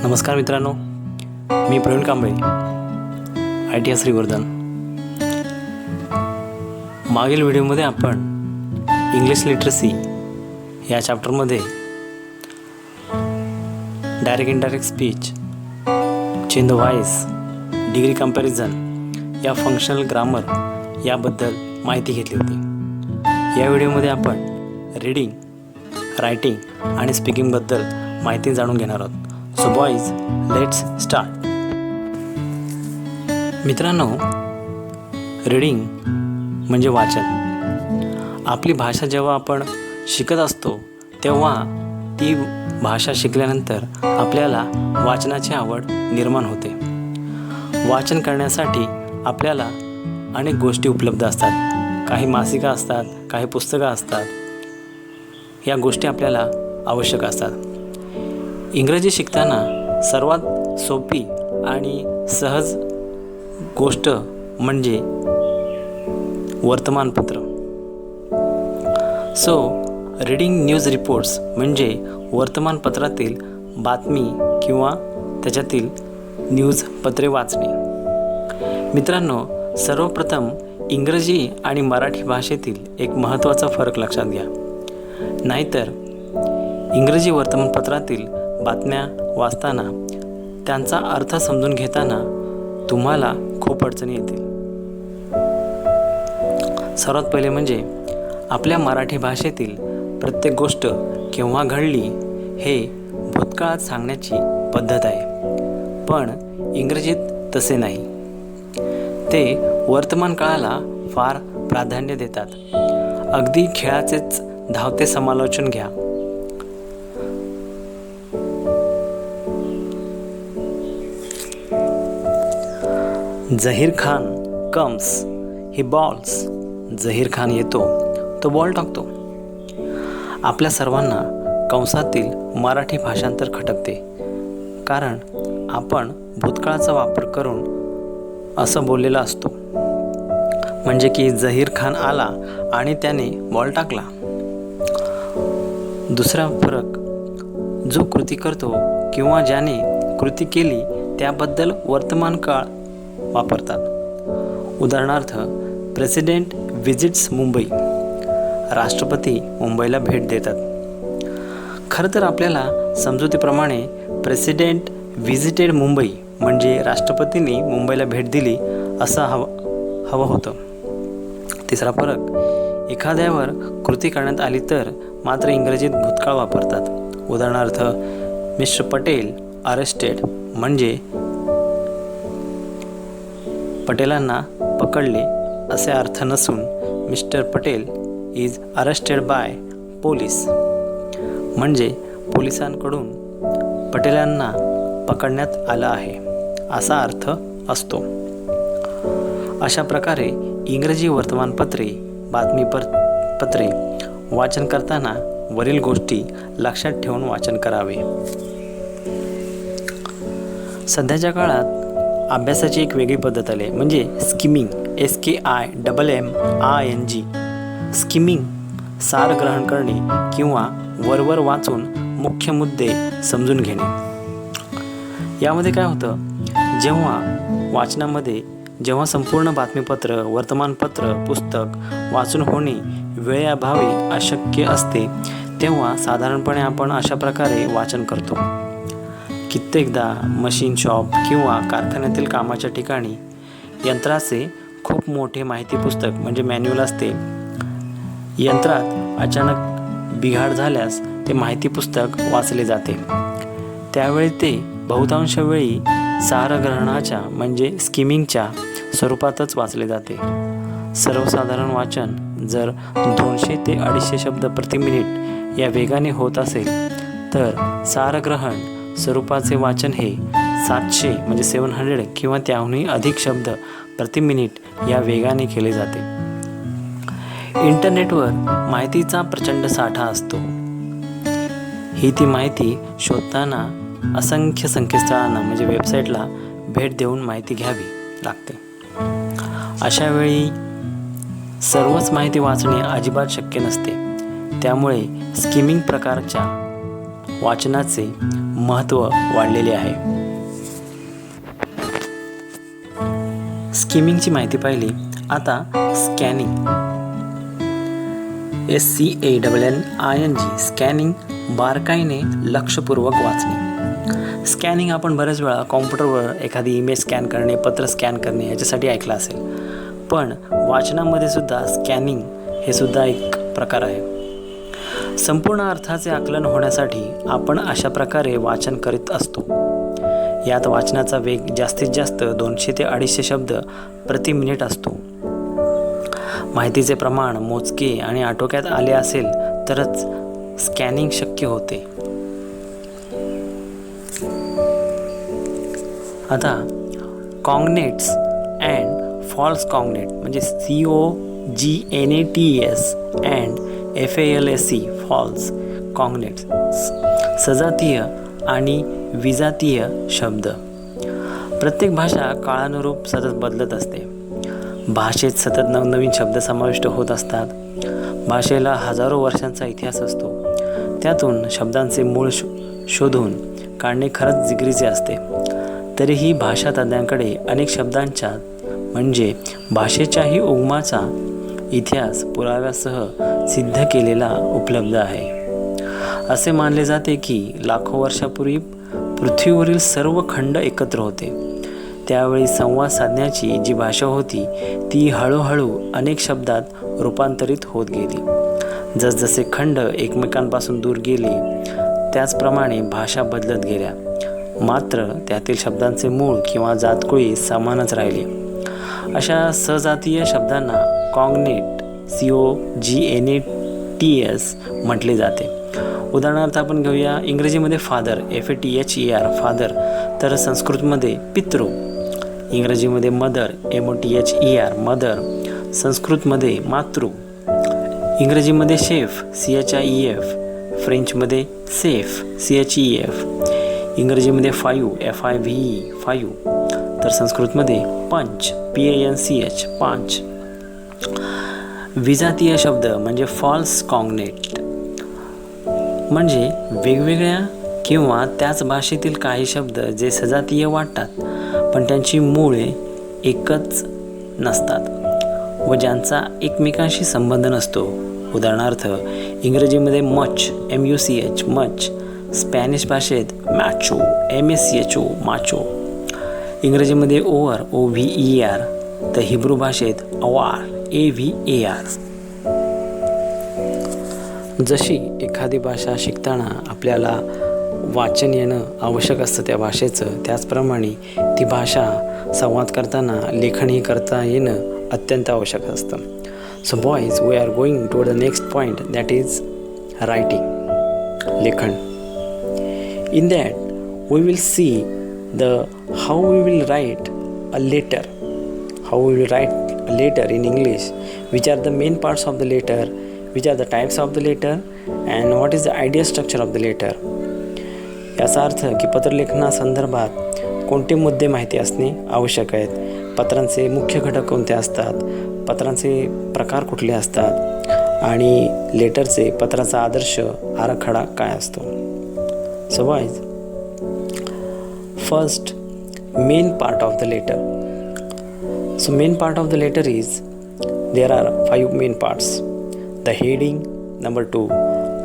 नमस्कार मित्रांनो, मी प्रवीण कांबळे, ITS श्रीवर्धन. मागील व्हिडिओमध्ये आपण इंग्लिश लिटरसी या चॅप्टरमध्ये direct indirect speech, change the voice, degree comparison या फंक्शनल ग्रामर याबद्दल माहिती घेतली होती. या व्हिडिओमध्ये आपण रीडिंग, रायटिंग आणि स्पीकिंगबद्दल माहिती जाणून घेणार आहोत. So boys, let's start. मित्रांनो, रीडिंग म्हणजे वाचन. आपली भाषा जेव्हा आपण शिकत असतो तेव्हा ती भाषा शिकल्यानंतर आपल्याला वाचनाची आवड निर्माण होते. वाचन करण्यासाठी आपल्याला अनेक गोष्टी उपलब्ध असतात. काही मासिकं असतात, काही पुस्तकं असतात. या गोष्टी आपल्याला आवश्यक असतात. इंग्रजी शिकताना सर्वात सोपी आणि सहज गोष्ट म्हणजे वर्तमानपत्र. सो रीडिंग न्यूज रिपोर्ट्स म्हणजे वर्तमानपत्रातील बातमी किंवा त्याच्यातील न्यूज पत्रे वाचणे. मित्रांनो, सर्वप्रथम इंग्रजी आणि मराठी भाषेतील एक महत्त्वाचा फरक लक्षात घ्या. नाहीतर इंग्रजी वर्तमानपत्रातील बातम्या वाचताना त्यांचा अर्थ समजून घेताना तुम्हाला खूप अडचणी येतील. सर्वात पहिले म्हणजे आपल्या मराठी भाषेतील प्रत्येक गोष्ट केव्हा घडली हे भूतकाळात सांगण्याची पद्धत आहे, पण इंग्रजीत तसे नाही. ते वर्तमान काळाला फार प्राधान्य देतात. अगदी खेळाचेच धावते समालोचन घ्या. झहीर खान कम्स, ही बॉल्स. झहीर खान येतो, तो बॉल टाकतो. आपल्या सर्वांना कंसातील मराठी भाषांतर खटकते, कारण आपण भूतकाळाचा वापर करून असं बोललेला असतो. म्हणजे की झहीर खान आला आणि त्याने बॉल टाकला. दुसरा फरक, जो कृती करतो किंवा ज्याने कृती केली त्याबद्दल वर्तमान काळ वापरतात. उदाहरणार्थ, प्रेसिडेंट विजिट्स मुंबई, राष्ट्रपती मुंबईला भेट देतात. खरं तर आपल्याला समजुतीप्रमाणे प्रेसिडेंट विजिटेड मुंबई म्हणजे राष्ट्रपतींनी मुंबईला भेट दिली असं हवं होतं. तिसरा फरक, एखाद्यावर कृती करण्यात आली तर मात्र इंग्रजीत भूतकाळ वापरतात. उदाहरणार्थ, मिस्टर पटेल अरेस्टेड म्हणजे पटेलांना पकडले असे अर्थ नसून mister Patel is arrested bye police म्हणजे पोलिसांकडून पटेलांना पकडण्यात आलं आहे असा अर्थ असतो. अशा प्रकारे इंग्रजी वर्तमानपत्रे, बातमीपत्रे वाचन करताना वरील गोष्टी लक्षात ठेवून वाचन करावे. सध्याच्या काळात अभ्यासाची एक वेगळी पद्धत आली आहे, म्हणजे स्किमिंग. SKIMMING. स्किमिंग सार ग्रहण करणे किंवा वरवर वाचून मुख्य मुद्दे समजून घेणे. यामध्ये काय होतं, जेव्हा संपूर्ण बातमीपत्र, वर्तमानपत्र, पुस्तक वाचून होणे वेळेअभावी अशक्य असते, तेव्हा साधारणपणे आपण अशा प्रकारे वाचन करतो. कित्येकदा मशीन शॉप किंवा कारखान्यातील कामाच्या ठिकाणी यंत्राचे खूप मोठे माहिती पुस्तक म्हणजे मॅन्युअल असते. यंत्रात अचानक बिघाड झाल्यास ते माहिती पुस्तक वाचले जाते. त्यावेळी ते बहुतांश वेळी सारग्रहणाच्या म्हणजे स्किमिंगच्या स्वरूपातच वाचले जाते. सर्वसाधारण वाचन जर 200 ते 250 शब्द प्रति मिनिट या वेगाने होत असेल तर सारग्रहण स्वरूपाचे वाचन हे 700 म्हणजे 700 किंवा त्याहूनही अधिक शब्द प्रति मिनिट या वेगाने केले जाते. इंटरनेटवर माहितीचा प्रचंड साठा असतो. ती माहिती शोधताना असंख्य संकेतस्थळांना म्हणजे वेबसाईटला भेट देऊन माहिती घ्यावी लागते. अशा वेळी सर्वच माहिती वाचणे अजिबात शक्य नसते. त्यामुळे स्किमिंग प्रकारच्या वाचनाचे महत्त्व वाढलेले आहे. स्किमिंगची माहिती पाहिली. आता स्कॅनिंग, SCANNING, स्कॅनिंग बारकाईने लक्षपूर्वक वाचणे. स्कॅनिंग आपण बऱ्याच वेळा कॉम्प्युटरवर एखादी इमेज स्कॅन करणे, पत्र स्कॅन करणे याच्यासाठी ऐकलं असेल, पण वाचनामध्ये सुद्धा स्कॅनिंग हे सुद्धा एक प्रकार आहे. संपूर्ण अर्थाचे आकलन होण्यासाठी आपण अशा प्रकारे वाचन करीत असतो. यात वाचनाचा वेग जास्तीत जास्त 200 ते 250 शब्द प्रति मिनिट असतो. माहितीचे प्रमाण मोजके आणि आटोक्यात आले असेल तरच स्कॅनिंग शक्य होते. आता कॉग्नेट्स अँड फॉल्स कॉग्नेट म्हणजे COGNATS अँड FALSE फॉल्स कॉग्नेट्स, सजातीय आणि विजातीय शब्द. प्रत्येक भाषा काळानुरूप सतत बदलत असते. भाषेत सतत नवनवीन शब्द समाविष्ट होत असतात. भाषेला हजारो वर्षांचा इतिहास असतो. त्यातून शब्दांचे मूळ शोधून काढणे खरंच जिगरीचे असते. तरीही भाषा तज्ज्ञांकडे अनेक शब्दांच्या म्हणजे भाषेच्याही उगमाचा इतिहास पुराव्यासह सिद्ध केलेला उपलब्ध आहे. असे मानले जाते की लाखो वर्षापूर्वी पृथ्वीवरील सर्व खंड एकत्र होते. त्यावेळी संवाद साधण्याची जी भाषा होती ती हळूहळू अनेक शब्दात रूपांतरित होत गेली. जसजसे खंड एकमेकांपासून दूर गेले त्याचप्रमाणे भाषा बदलत गेल्या. मात्र त्यातील शब्दांचे मूळ किंवा जातकुळी समानच राहिली. अशा सजातीय शब्दांना कॉग्नेट COGNATS म्हटले जाते. उदाहरणार्थ आपण घेऊया इंग्रजीमध्ये फादर FATHER फादर, तर संस्कृतमध्ये पितृ. इंग्रजीमध्ये मदर MOTHER मदर, संस्कृतमध्ये मातृ. इंग्रजीमध्ये शेफ CHIEF, फ्रेंचमध्ये सेफ CHEF. इंग्रजीमध्ये फाईव्ह FIVE फाईव्ह, तर संस्कृतमध्ये पंच PANCH पांच. विजातीय शब्द म्हणजे फॉल्स कॉग्नेट म्हणजे वेगवेगळ्या किंवा त्याच भाषेतील काही शब्द जे सजातीय वाटतात पण त्यांची मूळे एकच नसतात व ज्यांचा एकमेकांशी संबंध नसतो. उदाहरणार्थ इंग्रजीमध्ये मच MUCH मच, स्पॅनिश भाषेत मॅचो MACHO माचो, इंग्रजीमध्ये ओव्हर OVER, तर हिब्रू भाषेत अवार AVAR. जशी एखादी भाषा शिकताना आपल्याला वाचन येणं आवश्यक असतं त्या भाषेचं, त्याचप्रमाणे ती भाषा संवाद करताना लेखनही करता येणं अत्यंत आवश्यक असतं. So boys, we are going to the next point, that is writing, लेखन. In that we will see how we will write a letter, in English, which are the main parts of the letter, which are the types of the letter, and what is the ideal structure of the letter. याचा अर्थ की पत्रलेखनासंदर्भात कोणते मुद्दे माहिती असणे आवश्यक आहेत, पत्रांचे मुख्य घटक कोणते असतात, पत्रांचे प्रकार कुठले असतात आणि लेटरचे पत्राचा आदर्श आराखडा काय असतो. So boys, first main part of the letter. So main part of the letter is, there are 5 main parts. The heading, number 2,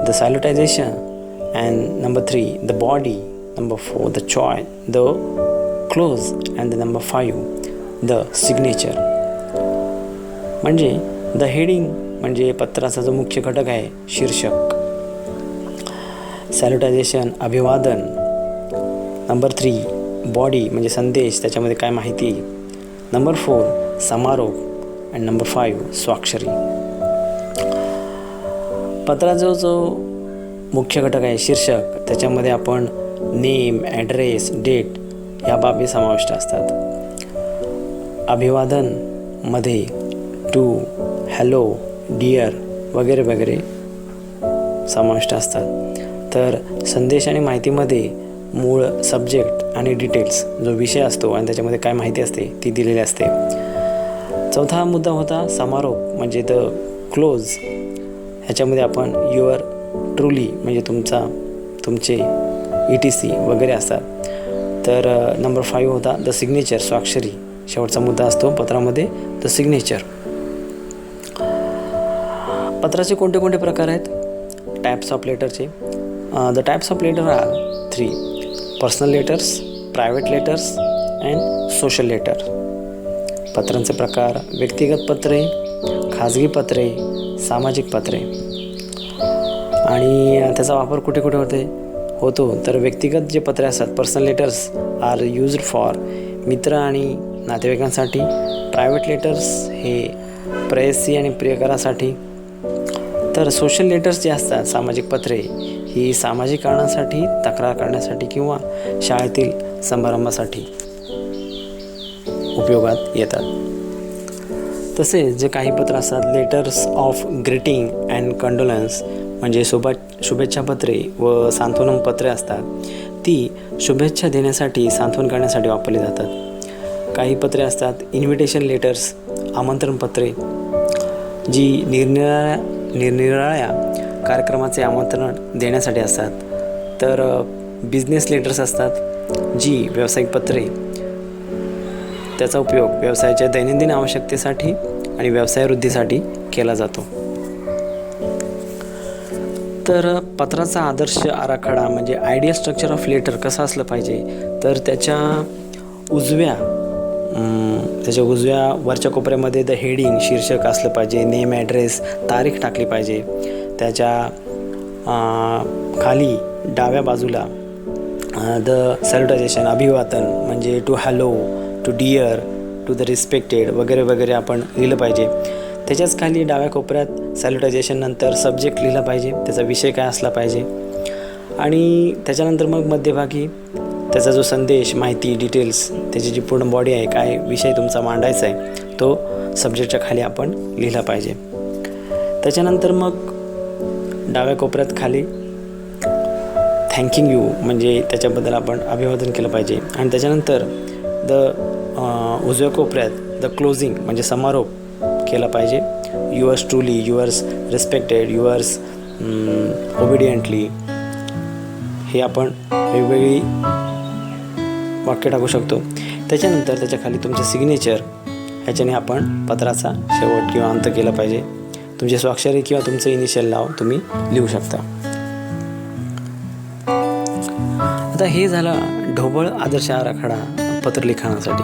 the salutation, and number 3, the body, number 4, the choice, the close, and the number 5, the signature. म्हणजे the heading म्हणजे पत्राचा जो मुख्य घटक आहे, शीर्षक. सॅल्युटायझेशन अभिवादन. Number 3 body म्हणजे संदेश, त्याच्यामध्ये काय माहिती. नंबर 4 समारोप. आणि नंबर 5 स्वाक्षरी. पत्राचा जो मुख्य घटक आहे शीर्षक, त्याच्यामध्ये आपण नेम, ॲड्रेस, डेट या बाबी समाविष्ट असतात. अभिवादनमध्ये टू, हॅलो, डिअर वगैरे वगैरे समाविष्ट असतात. तर संदेश आणि माहितीमध्ये मूळ सब्जेक्ट आणि डिटेल्स जो विषय असतो आणि त्याच्यामध्ये काय माहिती असते ती दिलेली असते. चौथा मुद्दा होता समारोप म्हणजे द क्लोज. ह्याच्यामध्ये आपण युअर ट्रूली म्हणजे तुमचे ETC वगैरे असतात. तर नंबर 5 होता द सिग्नेचर, स्वाक्षरी. शेवटचा मुद्दा असतो पत्रामध्ये द सिग्नेचर. पत्राचे कोणते कोणते प्रकार आहेत? टाईप्स ऑफ लेटरचे. The types of letter are 3: personal letters, private letters and social letter. पत्रांचे प्रकार: व्यक्तिगत पत्रे, खाजगी पत्रे, सामाजिक पत्रे. आणि त्याचा वापर कुठे कुठे होतो तर व्यक्तिगत जे पत्रे असतात, personal letters are used for मित्र आणि नातेवाईकांसाठी. प्रायव्हेट लेटर्स हे प्रेयसी आणि प्रियकरासाठी. तर सोशल लेटर्स जे असतात, सामाजिक पत्रे, ही सामाजिक कारणासाठी, तक्रार करण्यासाठी किंवा शाळेतील समारंभासाठी उपयोगात येतात. तसेच जे काही पत्र असतात, लेटर्स ऑफ ग्रीटिंग अँड कंडोलन्स म्हणजे शुभेच्छा पत्रे व सांत्वन पत्रे असतात, ती शुभेच्छा देण्यासाठी, सांत्वन करण्यासाठी वापरली जातात. काही पत्रे असतात इन्व्हिटेशन लेटर्स, आमंत्रण पत्रे, जी निरनिराळ्या कार्यक्रमाचे आमंत्रण देण्यासाठी असतात. तर बिझनेस लेटर्स असतात, जी व्यावसायिक पत्रे, त्याचा उपयोग व्यवसायाच्या दैनंदिन आवश्यकतेसाठी आणि व्यवसाय वृद्धीसाठी केला जातो. तर पत्राचा आदर्श आराखडा म्हणजे आयडियल स्ट्रक्चर ऑफ लेटर कसं असलं पाहिजे, तर त्याच्या उजव्या वरच्या कोपऱ्यामध्ये द हेडिंग, शीर्षक असलं पाहिजे, नेम, ॲड्रेस, तारीख टाकली पाहिजे. त्याच्या खाली डाव्या बाजूला द सॅल्युटायझेशन, अभिवादन म्हणजे to hello, to dear, to the respected वगैरे वगैरे आपण लिहिलं पाहिजे. त्याच्याच खाली डाव्या कोपऱ्यात सॅल्युटायझेशन नंतर सब्जेक्ट लिहिला पाहिजे, त्याचा विषय काय असला पाहिजे. आणि त्याच्यानंतर मग मध्यभागी त्याचा जो संदेश, माहिती, डिटेल्स, त्याची जी पूर्ण बॉडी आहे, काय विषय तुमचा मांडायचा आहे, तो सब्जेक्टच्या खाली आपण लिहिला पाहिजे. त्याच्यानंतर मग डाव्या कोपऱ्यात खाली थँकिंग यू म्हणजे त्याच्याबद्दल आपण अभिवादन केलं पाहिजे. आणि त्याच्यानंतर उजव्या कोपऱ्यात द क्लोजिंग म्हणजे समारोप केला पाहिजे. Yours truly, yours respected, yours obediently, हे आपण वेगवेगळी वाक्य टाकू शकतो. त्याच्यानंतर त्याच्या खाली तुमचे सिग्नेचर, ह्याच्याने आपण पत्राचा शेवट किंवा अंत केला पाहिजे. तुमचे स्वाक्षरी किंवा तुमचं इनिशियल नाव तुम्ही लिहू शकता. आता हे झाला ढोबळ आदर्श आराखडा पत्रलेखनासाठी.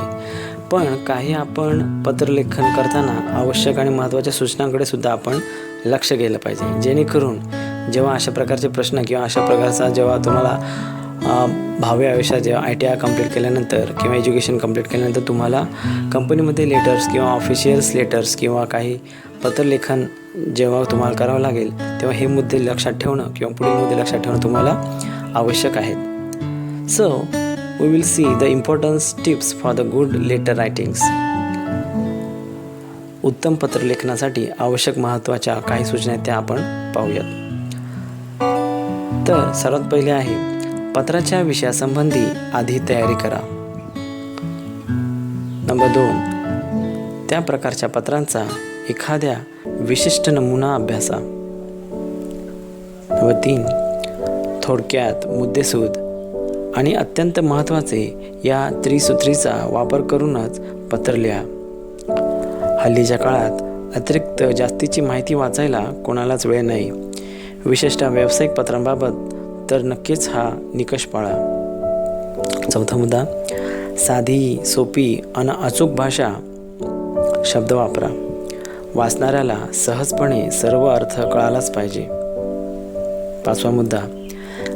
पण काही आपण पत्रलेखन करताना आवश्यक आणि महत्त्वाच्या सूचनांकडे सुद्धा आपण लक्ष गेलं पाहिजे, जेणेकरून जेव्हा अशा प्रकारचे प्रश्न किंवा अशा प्रकारचा जेव्हा तुम्हाला भावी आयुष्यात जेव्हा ITI कंप्लीट केल्यानंतर किंवा एज्युकेशन कंप्लीट केल्यानंतर तुम्हाला कंपनीमध्ये लेटर्स किंवा ऑफिशियल्स लेटर्स किंवा काही पत्रलेखन जेव्हा तुम्हाला करावं लागेल, तेव्हा हे मुद्दे लक्षात ठेवणं किंवा पुढील मुद्दे लक्षात ठेवणं तुम्हाला आवश्यक आहेत. So we will see the importance tips for the good letter writings. उत्तम पत्रलेखनासाठी आवश्यक महत्त्वाच्या काही सूचना त्या आपण पाहूयात. तर सर्वात पहिले आहे, पत्राच्या विषयासंबंधी आधी तयारी करा. नंबर 2, त्या प्रकारच्या पत्रांचा एखाद्या विशिष्ट नमुना अभ्यासा. नंबर 3, थोडक्यात, मुद्देसूद आणि अत्यंत महत्त्वाचे या त्रिसूत्रीचा वापर करूनच पत्र लिहा. हल्लीच्या काळात अतिरिक्त जास्तीची माहिती वाचायला कोणालाच वेळ नाही. विशेषतः व्यावसायिक पत्रांबाबत तर नक्कीच हा निकष पाळा. चौथा मुद्दा, साधी, सोपी आणि अचूक भाषा शब्द वापरा. वाचणाऱ्याला सहजपणे सर्व अर्थ कळालाच पाहिजे. पाचवा मुद्दा,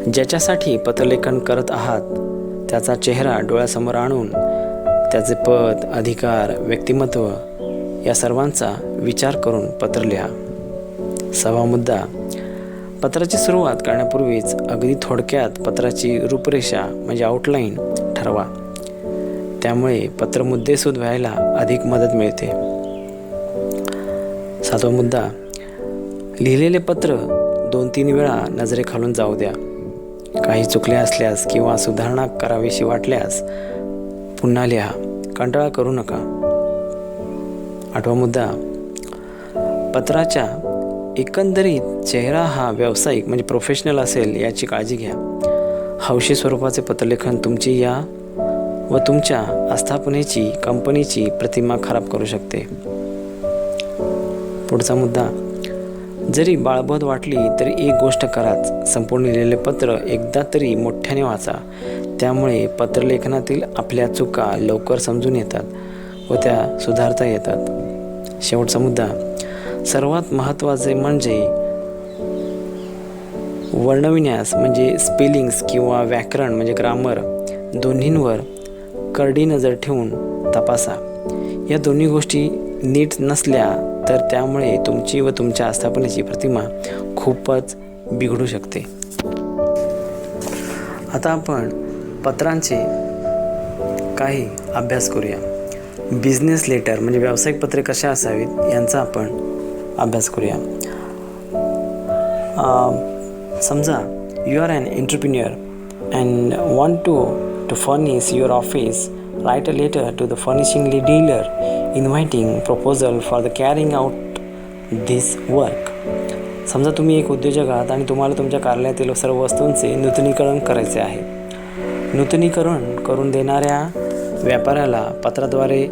ज्याच्यासाठी पत्रलेखन करत आहात त्याचा चेहरा डोळ्यासमोर आणून त्याचे पद, अधिकार, व्यक्तिमत्व या सर्वांचा विचार करून पत्र लिहा. सहावा मुद्दा, पत्राची सुरुवात करण्यापूर्वीच अगदी थोडक्यात पत्राची रूपरेषा म्हणजे आउटलाईन ठरवा. त्यामुळे पत्र मुद्देसूद व्हायला अधिक मदत मिळते. सातवा मुद्दा, लिहिलेले पत्र 2-3 वेळा नजरेखालून जाऊ द्या. काही चुकले असल्यास किंवा सुधारणा करावीशी वाटल्यास पुन्हा लिहा, कंटाळा करू नका. आठवा मुद्दा, पत्राच्या एकंदरीत चेहरा हा व्यावसायिक म्हणजे प्रोफेशनल असेल याची काळजी घ्या. हौशी स्वरूपाचे पत्रलेखन तुमची या व तुमच्या आस्थापनेची कंपनीची प्रतिमा खराब करू शकते. पुढचा मुद्दा, जरी बाळबोध वाटली तरी एक गोष्ट कराच, संपूर्ण लिहिलेले पत्र एकदा तरी मोठ्याने वाचा. त्यामुळे पत्रलेखनातील आपल्या चुका लवकर समजून येतात व त्या सुधारता येतात. शेवटचा मुद्दा, सर्वात महत्त्वाचे म्हणजे वर्णविन्यास म्हणजे स्पेलिंग्स किंवा व्याकरण म्हणजे ग्रामर दोन्हींवर करडी नजर ठेवून तपासा. या दोन्ही गोष्टी नीट नसल्या तर त्यामुळे तुमची व तुमच्या आस्थापनेची प्रतिमा खूपच बिघडू शकते. आता आपण पत्रांचे काही अभ्यास करूया. बिझनेस लेटर म्हणजे व्यावसायिक पत्रे कशा असावीत यांचा आपण अभ्यास करूया. समजा you are an entrepreneur and want to furnish your office. Write a letter to the furnishing dealer inviting proposal for the carrying out this work. समजा तुम्ही एक उद्योजक आहात आणि तुम्हाला तुमच्या कार्यालयातील सर्व वस्तूंचे नूतनीकरण करायचे आहे. नूतनीकरण करून देणाऱ्या व्यापाऱ्याला पत्राद्वारे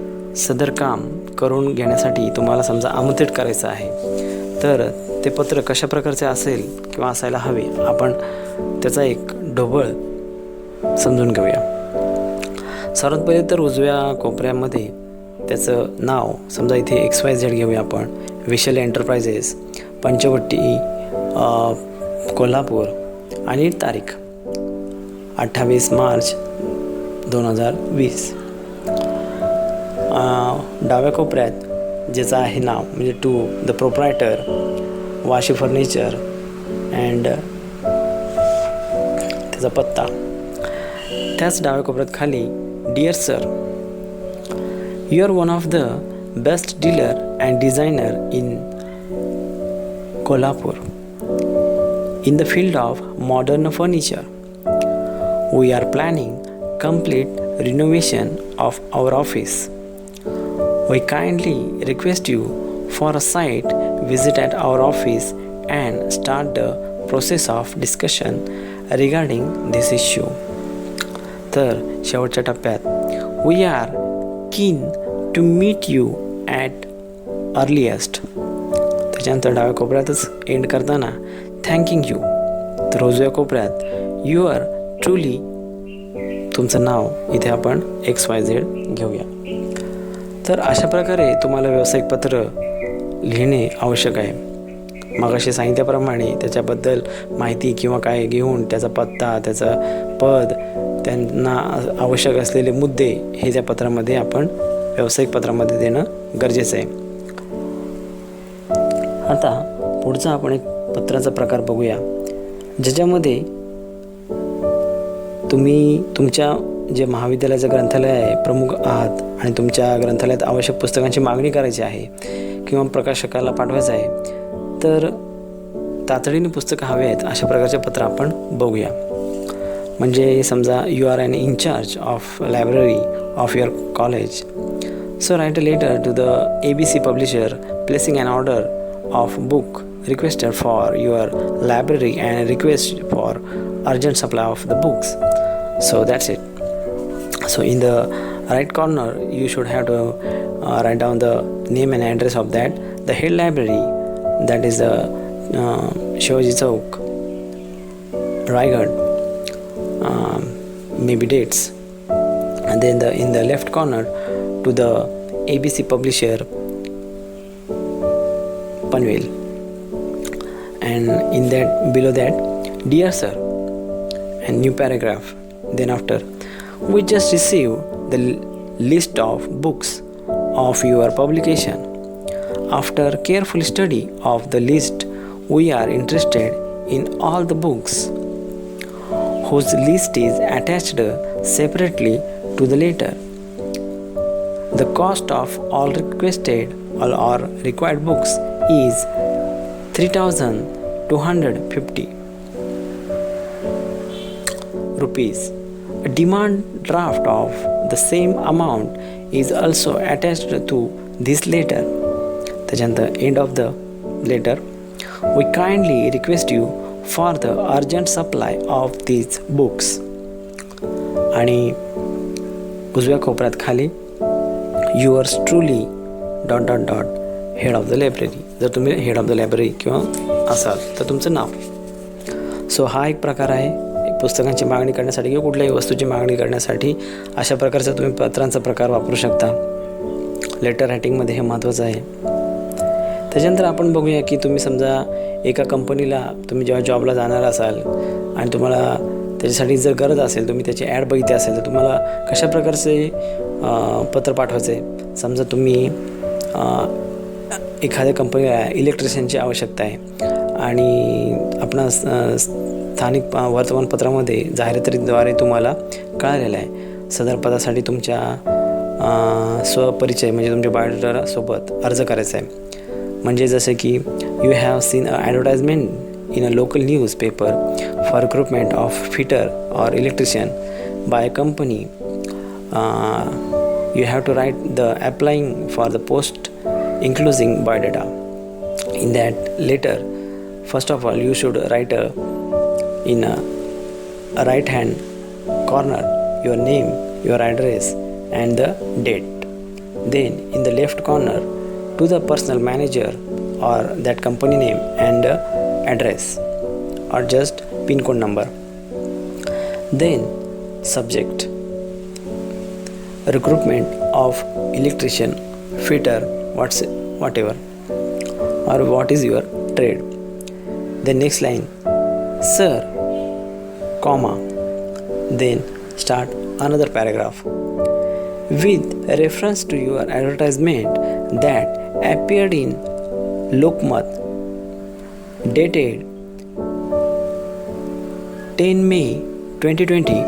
सदर काम करून घेण्यासाठी तुम्हाला समजा आमंत्रित करायचं आहे. तर ते पत्र कशा प्रकारचे असेल किंवा असायला हवे आपण त्याचा एक ढोबळ समजून घेऊया. सर्वात पहिले तर उजव्या कोपऱ्यामध्ये त्याचं नाव, समजा इथे XYZ घेऊया आपण, विशाल एंटरप्राइजेस, पंचवटी, कोल्हापूर आणि तारीख 28 मार्च 2020. डाव्या कोपऱ्यात ज्याचं आहे नाव म्हणजे to the proprietor, Vashi furniture and त्याचा पत्ता. त्याच डाव्या कोपऱ्यात खाली Dear sir, you are one of the best dealer and designer in Kolhapur in the field of modern furniture. We are planning complete renovation of our office. We kindly request you for a site visit at our office and start the process of discussion regarding this issue. तर शेवटच्या टप्प्यात we are keen to meet you at earliest. त्याच्यानंतर डाव्या कोपऱ्यातच end करताना thanking you. तर उजव्या कोपऱ्यात यू आर ट्रूली तुमचं नाव इथे आपण XYZ घेऊया. तर अशा प्रकारे तुम्हाला व्यावसायिक पत्र लिहिणे आवश्यक आहे. मगाशी सांगितल्याप्रमाणे त्याच्याबद्दल माहिती किंवा काय घेऊन त्याचा पत्ता, त्याचा पद, त्यांना आवश्यक असलेले मुद्दे हे त्या पत्रामध्ये आपण व्यावसायिक पत्रामध्ये देणं गरजेचं आहे. आता पुढचा आपण एक पत्राचा प्रकार बघूया ज्याच्यामध्ये तुम्ही तुमच्या जे महाविद्यालयाचं ग्रंथालय आहे प्रमुख आहात आणि तुमच्या ग्रंथालयात आवश्यक पुस्तकांची मागणी करायची आहे किंवा प्रकाशकाला पाठवायचं आहे. तर तातडीने पुस्तकं हवे आहेत अशा प्रकारचे पत्र आपण बघूया. म्हणजे समजा you are an incharge of library of your college. So write a letter to the ABC publisher placing an order of book requested for your library and request for urgent supply of the books. So that's it. So in the right corner you should have to write down the name and address of that, the head library, that is the Shivaji Chowk, Raigad, maybe dates, and then in the left corner to the ABC publisher Panvel, and in that below that, dear sir, and new paragraph. Then after, we just received the list of books of your publication. After careful study of the list, we are interested in all the books whose list is attached separately to the letter. The cost of all requested or required books is 3,250 rupees. A demand draft of the same amount is also attached to this letter. त्याच्यानंतर end of the letter, we kindly request you for the urgent supply of these books. आणि उजव्या कोपऱ्यात खाली yours truly head of the library. जर तुम्ही head of the library किंवा असाल तर तुमचं नाव. सो हा एक प्रकार आहे पुस्तकांची मागणी करण्यासाठी किंवा कुठल्याही वस्तूची मागणी करण्यासाठी. अशा प्रकारचा तुम्ही पत्रांचा प्रकार वापरू शकता. लेटर रायटिंगमध्ये हे महत्त्वाचं आहे. त्याच्यानंतर आपण बघूया की तुम्ही समजा एका कंपनीला तुम्ही जेव्हा जॉबला जाणार असाल आणि तुम्हाला त्याच्यासाठी जर गरज असेल, तुम्ही त्याची ॲड बघितली असेल, तर तुम्हाला कशा प्रकारचे पत्र पाठवायचं आहे. समजा तुम्ही एखाद्या कंपनीला इलेक्ट्रिशियनची आवश्यकता आहे आणि आपणा स्थानिक वर्तमानपत्रामध्ये जाहिरातीद्वारे तुम्हाला कळालेलं आहे सदर पदासाठी तुमच्या स्वपरिचय म्हणजे तुमच्या बायोडाटासोबत अर्ज करायचा आहे. म्हणजे जसं की you have seen a advertisement in a local newspaper for recruitment of fitter or electrician by a company. You have to write the applying for the post including biodata. In that letter, first of all, you should write in a right hand corner your name, your address and the date. Then in the left corner to the personal manager or that company name and address or just pin code number. Then subject recruitment of electrician, fitter, whatever, or what is your trade. The next line, sir, comma, then start another paragraph with reference to your advertisement that appeared in Lokmat dated 10 May 2020.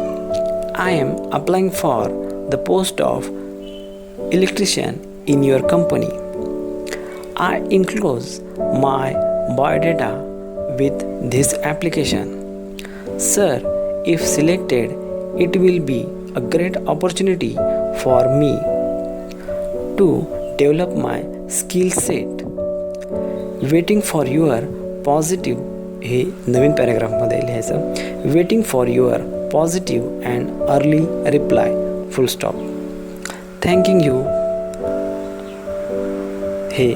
I am applying for the post of electrician in your company. I enclose my biodata with this application. Sir, if selected, it will be a great opportunity for me to develop my skill set. Waiting for your positive, हे नवीन पॅराग्राफमध्ये लिहायचं. Waiting for your positive and early reply full stop. Thanking you हे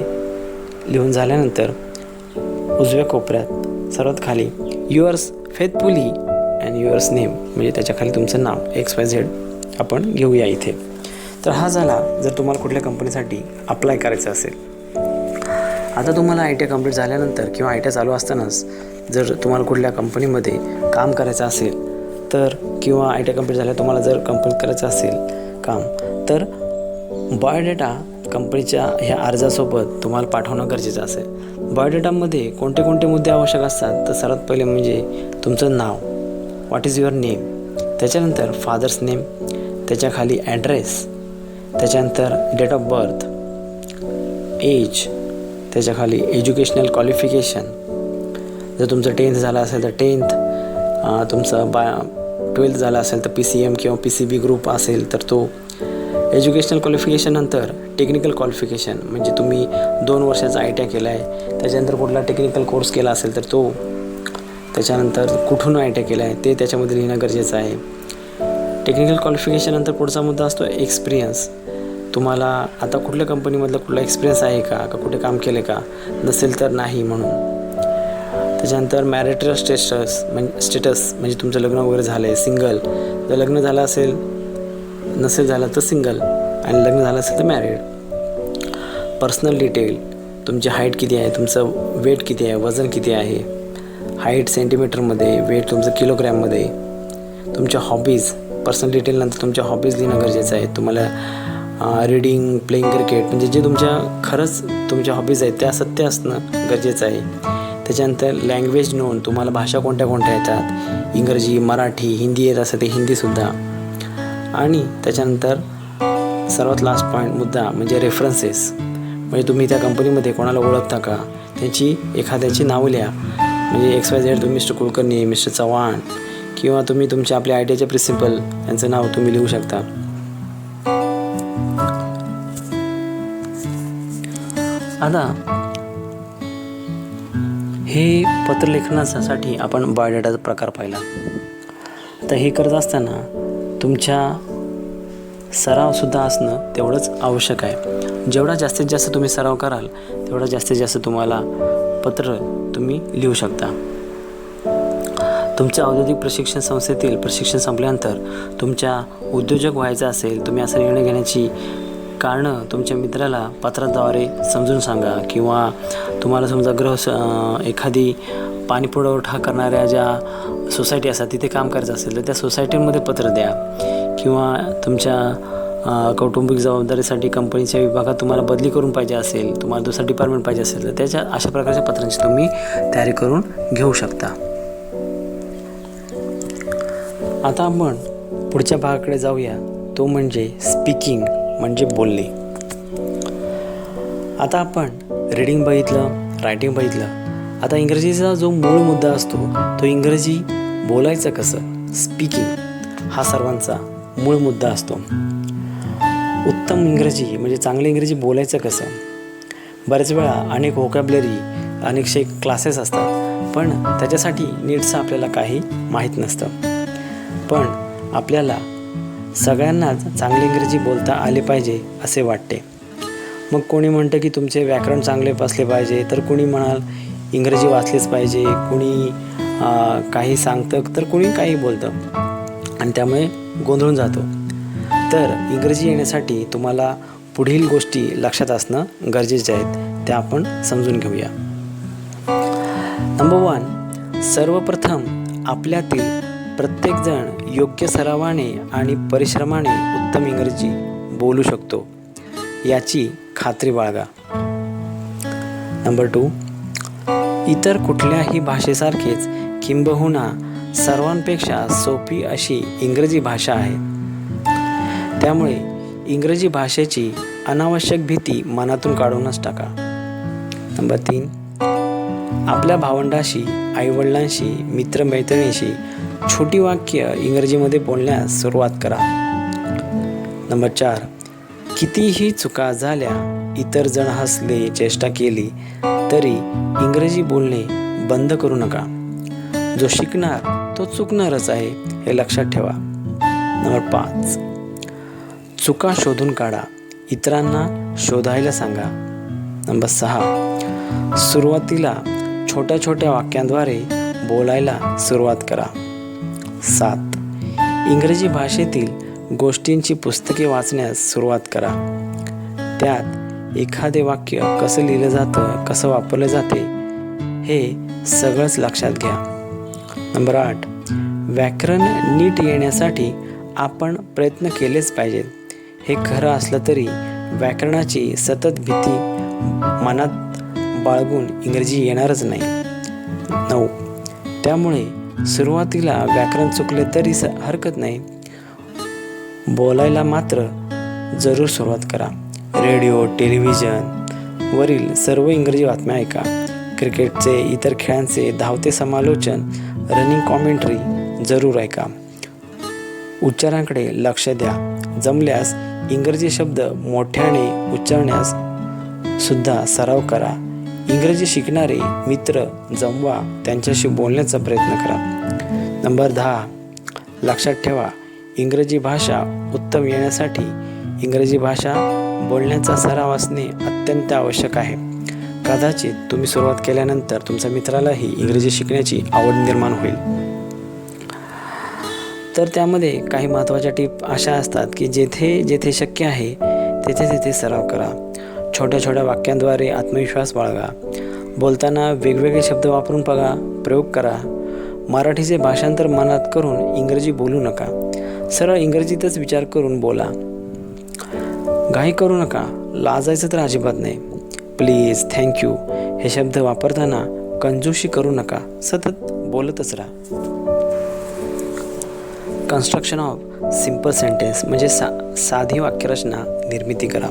लिहून झाल्यानंतर उजव्या कोपऱ्यात सर्वात खाली yours faithfully and yours name म्हणजे त्याच्या खाली तुमचं नाव XYZ आपण घेऊया इथे. तर हा झाला जर तुम्हाला कुठल्या कंपनीसाठी अप्लाय करायचं असेल. आता तुम्हाला ITI कंप्लीट झाल्यानंतर किंवा ITI चालू असतानाच जर तुम्हाला कुठल्या कंपनीमध्ये काम करायचं असेल तर किंवा ITI कंप्लीट झाल्या तुम्हाला जर कंपनीत करायचं असेल काम तर बायोडेटा कंपनीच्या ह्या अर्जासोबत तुम्हाला पाठवणं गरजेचं असेल. बायोडेटामध्ये कोणते कोणते मुद्दे आवश्यक असतात तर सर्वात पहिले म्हणजे तुमचं नाव, व्हॉट इज युअर नेम, त्याच्यानंतर फादर्स नेम, त्याच्याखाली ॲड्रेस, त्याच्यानंतर डेट ऑफ बर्थ, एज, त्याच्याखाली एज्युकेशनल क्वालिफिकेशन. जर तुमचं 10th झालं असेल तर 10th, तुमचं 12th झालं असेल तर PCM किंवा PCB ग्रुप असेल तर तो. एज्युकेशनल क्वालिफिकेशननंतर टेक्निकल क्वालिफिकेशन म्हणजे तुम्ही 2 वर्षाचा ITI केला आहे, त्याच्यानंतर कुठला टेक्निकल कोर्स केला असेल तर तो, त्याच्यानंतर कुठून ITI केला आहे ते त्याच्यामध्ये लिहिणं गरजेचं आहे. टेक्निकल क्वालिफिकेशननंतर पुढचा मुद्दा असतो एक्सपिरियन्स. तुम्हाला आता कुठल्या कंपनीमधला कुठला एक्सपिरियन्स आहे का कुठे काम केले का, नसेल तर नाही म्हणून. त्याच्यानंतर मॅरिटल स्टेटस म्हणजे तुमचं लग्न वगैरे झालं आहे, सिंगल. जर लग्न झालं असेल, नसेल झालं तर सिंगल, आणि लग्न झालं असेल तर मॅरिड. पर्सनल डिटेल, तुमची हाईट किती आहे, तुमचं वेट किती आहे, वजन किती आहे, हाईट सेंटीमीटरमध्ये, वेट तुमचं किलोग्रॅममध्ये. तुमच्या हॉबीज, पर्सनल डिटेलनंतर तुमच्या हॉबीज लिहिणं गरजेचं आहे. तुम्हाला रीडिंग, प्लेइंग क्रिकेट म्हणजे जे तुमच्या खरंच तुमच्या हॉबीज आहेत त्या सत्य असणं गरजेचं आहे. त्याच्यानंतर लँग्वेज नोन, तुम्हाला भाषा कोणत्या कोणत्या येतात, इंग्रजी, मराठी, हिंदी येत असेल ते हिंदीसुद्धा. आणि त्याच्यानंतर सर्वात लास्ट पॉईंट मुद्दा म्हणजे रेफरन्सेस, म्हणजे तुम्ही त्या कंपनीमध्ये कोणाला ओळखता का त्यांची एखाद्याची नावं लिहा. म्हणजे XYZ तुम्ही मिस्टर कुलकर्णी, मिस्टर चव्हाण किंवा तुम्ही तुमच्या आपल्या ITIचे प्रिन्सिपल यांचं नाव तुम्ही लिहू शकता. आता हे पत्रलेखनासाठी आपण बायोडेटाचा प्रकार पाहिला. आता हे करत असताना तुमच्या सरावसुद्धा असणं तेवढंच आवश्यक आहे. जेवढा जास्तीत जास्त तुम्ही सराव कराल तेवढा जास्तीत जास्त तुम्हाला पत्र तुम्ही लिहू शकता. तुमच्या औद्योगिक प्रशिक्षण संस्थेतील प्रशिक्षण संपल्यानंतर तुमच्या उद्योजक व्हायचं असेल, तुम्ही असा निर्णय घेण्याची कारणं तुमच्या मित्राला पत्राद्वारे समजून सांगा. किंवा तुम्हाला समजा एखादी पाणी पुरवठा करणाऱ्या ज्या सोसायटी असतात तिथे काम करायचं असेल तर त्या सोसायटीमध्ये पत्र द्या. किंवा तुमच्या कौटुंबिक जबाबदारीसाठी कंपनीच्या विभागात तुम्हाला बदली करून पाहिजे असेल, तुम्हाला दुसरा डिपार्टमेंट पाहिजे असेल तर त्याच्या अशा प्रकारच्या पत्रांची तुम्ही तयारी करून घेऊ शकता. आता आपण पुढच्या भागाकडे जाऊया, तो म्हणजे स्पीकिंग म्हणजे बोलणे. आता आपण रीडिंग बघितलं, रायटिंग बघितलं. आता इंग्रजीचा जो मूळ मुद्दा असतो तो इंग्रजी बोलायचं कसं, स्पीकिंग हा सर्वांचा मूळ मुद्दा असतो. उत्तम इंग्रजी म्हणजे चांगलं इंग्रजी बोलायचं कसं. बऱ्याच वेळा अनेक व्होकॅब्युलरी, अनेकशे क्लासेस असतात, पण त्याच्यासाठी नीटचं आपल्याला काही माहीत नसतं. पण आपल्याला सगळ्यांनाच चांगले इंग्रजी बोलता आले पाहिजे असे वाटते. मग कोणी म्हणतं की तुमचे व्याकरण चांगले असले पाहिजे, तर कोणी म्हणाल इंग्रजी वाचलेच पाहिजे, कोणी काही सांगतं तर कोणी काही बोलतं आणि त्यामुळे गोंधळून जातो. तर इंग्रजी येण्यासाठी तुम्हाला पुढील गोष्टी लक्षात असणं गरजेचे आहेत, त्या आपण समजून घेऊया. नंबर 1, सर्वप्रथम आपल्यातील प्रत्येकजण योग्य सरावाने आणि परिश्रमाने उत्तम इंग्रजी बोलू शकतो याची खात्री बाळगा. नंबर 2, इतर कुठल्याही भाषेसारखेच किंबहुना सर्वांपेक्षा सोपी अशी इंग्रजी भाषा आहे. त्यामुळे इंग्रजी भाषेची अनावश्यक भीती मनातून काढूनच टाका. नंबर 3, आपल्या भावंडाशी, आईवडिलांशी, मित्रमैत्रिणीशी छोटी वाक्य इंग्रजीमध्ये बोलण्यास सुरुवात करा. नंबर 4, कितीही चुका झाल्या, इतर जण हसले, चेष्टा केली तरी इंग्रजी बोलणे बंद करू नका. जो शिकणार तो चुकणारच आहे हे लक्षात ठेवा. नंबर 5, चुका शोधून काढा, इतरांना शोधायला सांगा. नंबर 6, सुरुवातीला छोट्या छोट्या वाक्यांद्वारे बोलायला सुरुवात करा. 7, इंग्रजी भाषेतील गोष्टींची पुस्तके वाचण्यास सुरुवात करा. त्यात एखादे वाक्य कसं लिहिलं जातं, कसं वापरलं जाते हे सगळंच लक्षात घ्या. नंबर 8, व्याकरण नीट येण्यासाठी आपण प्रयत्न केलेच पाहिजेत. हे खरं असलं तरी व्याकरणाची सतत भीती मनात बाळगून इंग्रजी येणारच नाही. 9, त्यामुळे सुरुवातीला व्याकरण चुकले तरी हरकत नाही, बोलायला मात्र जरूर सुरुवात करा. रेडिओ, टेलिव्हिजन वरील सर्व इंग्रजी बातम्या ऐका. क्रिकेटचे, इतर खेळांचे धावते समालोचन, रनिंग कॉमेंट्री जरूर ऐका. उच्चारांकडे लक्ष द्या. जमल्यास इंग्रजी शब्द मोठ्याने उच्चारण्यास सुद्धा सराव करा. इंग्रजी शिकणारे मित्र जमवा, त्यांच्याशी बोलण्याचा प्रयत्न करा. नंबर 10, लक्षात ठेवा, इंग्रजी भाषा उत्तम येण्यासाठी इंग्रजी भाषा बोलण्याचा सराव असणे अत्यंत आवश्यक आहे. कदाचित तुम्ही सुरुवात केल्यानंतर तुमच्या मित्रालाही इंग्रजी शिकण्याची आवड निर्माण होईल. तर त्यामध्ये काही महत्त्वाच्या टिप अशा असतात की जेथे जेथे शक्य आहे तेथे तेथे सराव करा. छोट्या छोट्या वाक्यांद्वारे आत्मविश्वास बाळगा. बोलताना वेगवेगळे शब्द वापरून बघा, प्रयोग करा. मराठीचे भाषांतर मनात करून इंग्रजी बोलू नका. सरळ इंग्रजीतच विचार करून बोला. घाई करू नका, लाजायचं तर अजिबात नाही. प्लीज, थँक्यू हे शब्द वापरताना कंजूशी करू नका, सतत बोलतच राहा. कन्स्ट्रक्शन ऑफ सिम्पल सेंटेन्स म्हणजे साधी वाक्यरचना निर्मिती करा.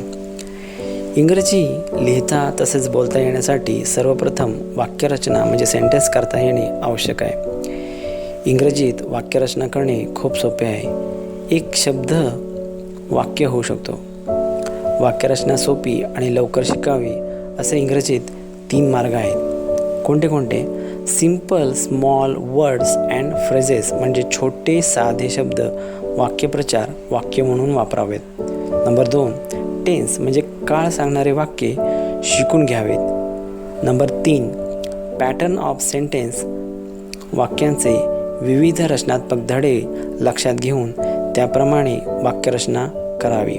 इंग्रजी लिहिता तसेच बोलता येण्यासाठी सर्वप्रथम वाक्यरचना म्हणजे सेंटेन्स करता येणे आवश्यक आहे. इंग्रजीत वाक्यरचना करणे खूप सोपे आहे. एक शब्द वाक्य होऊ शकतो. वाक्यरचना सोपी आणि लवकर शिकावी असे इंग्रजीत 3 मार्ग आहेत. कोणते कोणते? Simple small words and phrases म्हणजे छोटे साधे शब्द वाक्यप्रचार वाक्य म्हणून वापरावेत. नंबर 2, टेन्स म्हणजे काळ सांगणारे वाक्ये शिकून घ्यावेत. नंबर 3, पॅटर्न ऑफ सेंटेन्स वाक्यांचे विविध रचनात्मक धडे लक्षात घेऊन त्याप्रमाणे वाक्यरचना करावी.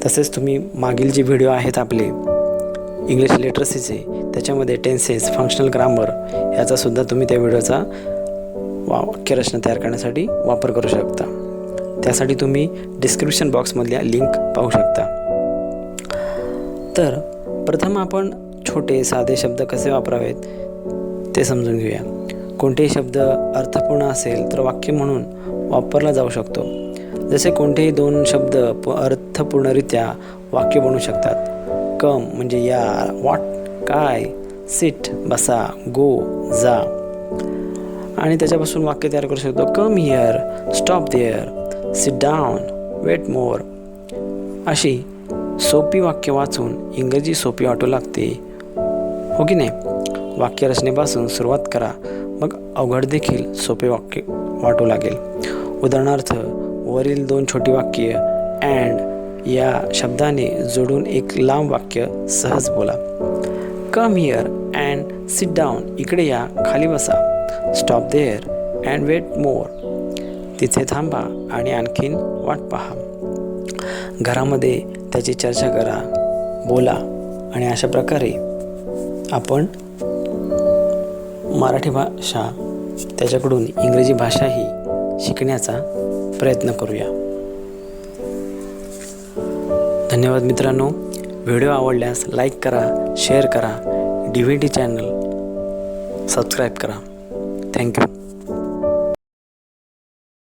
तसेच तुम्ही मागील जे व्हिडिओ आहेत आपले इंग्लिश लिटरसीचे त्याच्यामध्ये टेन्सेस, फंक्शनल ग्रामर याचासुद्धा तुम्ही त्या व्हिडिओचा वाक्यरचना तयार करण्यासाठी वापर करू शकता. त्यासाठी तुम्ही डिस्क्रिप्शन बॉक्समधल्या लिंक पाहू शकता. तर प्रथम आपण छोटे साधे शब्द कसे वापरावेत ते समजून घेऊया. कोणतेही शब्द अर्थपूर्ण असेल तर वाक्य म्हणून वापरला जाऊ शकतो. जसे कोणतेही 2 शब्द अर्थपूर्णरित्या वाक्य बनू शकतात. कम म्हणजे या, व्हॉट काय, सिट बसा, गो जा, आणि त्याच्यापासून वाक्य तयार करू शकतो. Come here, stop there, sit down, wait more. अशी सोपी वाक्य वाचून इंग्रजी सोपी वाटू लागते, हो की नाही? वाक्यरचनेपासून सुरुवात करा, मग अवघड देखील सोपे वाक्य वाटू लागेल. उदाहरणार्थ वरील 2 छोटी वाक्य अँड या शब्दाने जोडून एक लांब वाक्य सहज बोला. Come here and sit down, इकडे या, खाली बसा. स्टॉप देअर अँड वेट मोर, तिथे थांबा आणि आणखीन वाट पहा. घरामध्ये त्याची चर्चा करा, बोला, आणि अशा प्रकारे आपण मराठी भाषा त्याच्याकडून इंग्रजी भाषाही शिकण्याचा प्रयत्न करूया. धन्यवाद मित्रांनो. व्हिडिओ आवडल्यास लाईक करा, शेअर करा, DVT चॅनल सबस्क्राईब करा. थँक्यू.